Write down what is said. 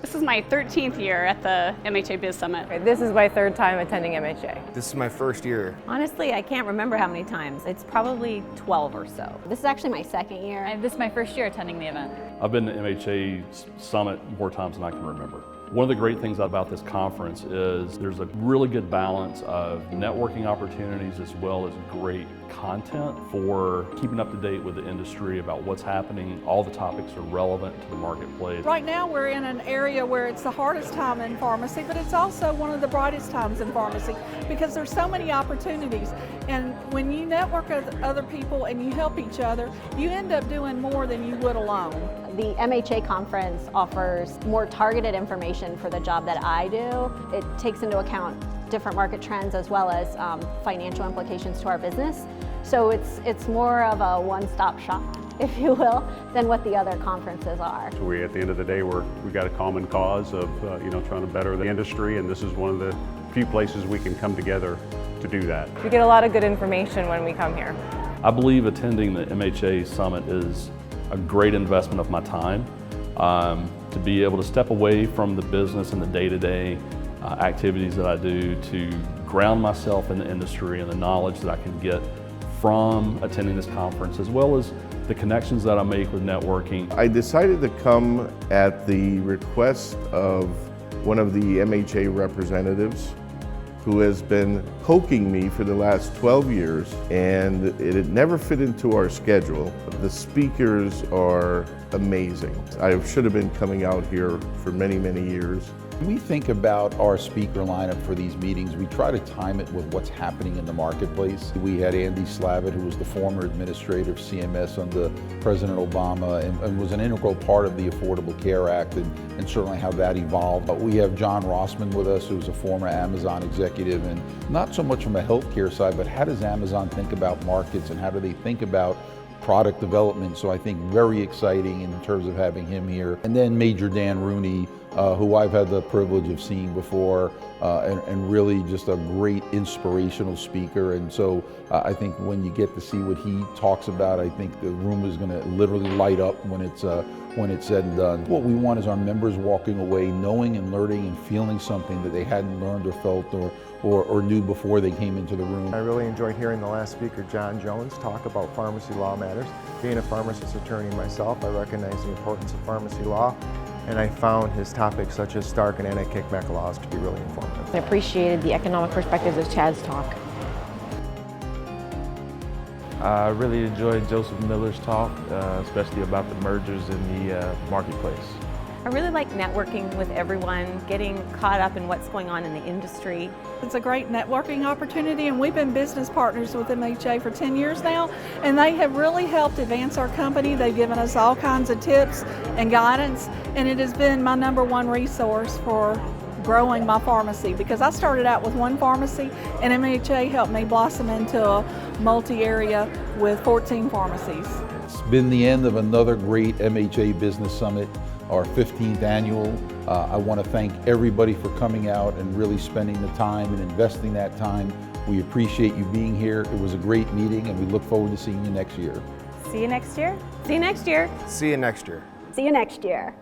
This is my 13th year at the MHA Business Summit. This is my third time attending MHA. This is my first year. Honestly, I can't remember how many times. It's probably 12 or so. This is actually my second year. This is my first year attending the event. I've been to MHA Summit more times than I can remember. One of the great things about this conference is there's a really good balance of networking opportunities as well as great content for keeping up to date with the industry about what's happening. All the topics are relevant to the marketplace. Right now we're in an area where it's the hardest time in pharmacy, but it's also one of the brightest times in pharmacy because there's so many opportunities. And when you network with other people and you help each other, you end up doing more than you would alone. The MHA conference offers more targeted information for the job that I do. It takes into account different market trends as well as financial implications to our business. So it's more of a one-stop shop, if you will, than what the other conferences are. So at the end of the day, we got a common cause of trying to better the industry, and this is one of the few places we can come together to do that. We get a lot of good information when we come here. I believe attending the MHA Summit is a great investment of my time to be able to step away from the business and the day-to-day activities that I do to ground myself in the industry and the knowledge that I can get from attending this conference, as well as the connections that I make with networking. I decided to come at the request of one of the MHA representatives who has been poking me for the last 12 years, and it had never fit into our schedule. The speakers are amazing. I should have been coming out here for many, many years. When we think about our speaker lineup for these meetings, we try to time it with what's happening in the marketplace. We had Andy Slavitt, who was the former administrator of CMS under President Obama and was an integral part of the Affordable Care Act and certainly how that evolved. But we have John Rossman with us, who's a former Amazon executive, and not so much from a healthcare side, but how does Amazon think about markets and how do they think about product development? So I think very exciting in terms of having him here. And then Major Dan Rooney, who I've had the privilege of seeing before, and really just a great inspirational speaker. And so I think when you get to see what he talks about, I think the room is going to literally light up when it's said and done. What we want is our members walking away knowing and learning and feeling something that they hadn't learned or felt or knew before they came into the room. I really enjoyed hearing the last speaker, John Jones, talk about pharmacy law matters. Being a pharmacist attorney myself, I recognize the importance of pharmacy law, and I found his topics such as Stark and anti-kickback laws to be really informative. I appreciated the economic perspectives of Chad's talk. I really enjoyed Joseph Miller's talk, especially about the mergers in the marketplace. I really like networking with everyone, getting caught up in what's going on in the industry. It's a great networking opportunity, and we've been business partners with MHA for 10 years now, and they have really helped advance our company. They've given us all kinds of tips and guidance, and it has been my #1 resource for growing my pharmacy, because I started out with one pharmacy and MHA helped me blossom into a multi-area with 14 pharmacies. It's been the end of another great MHA Business Summit, our 15th annual. I want to thank everybody for coming out and really spending the time and investing that time. We appreciate you being here. It was a great meeting and we look forward to seeing you next year. See you next year. See you next year. See you next year. See you next year.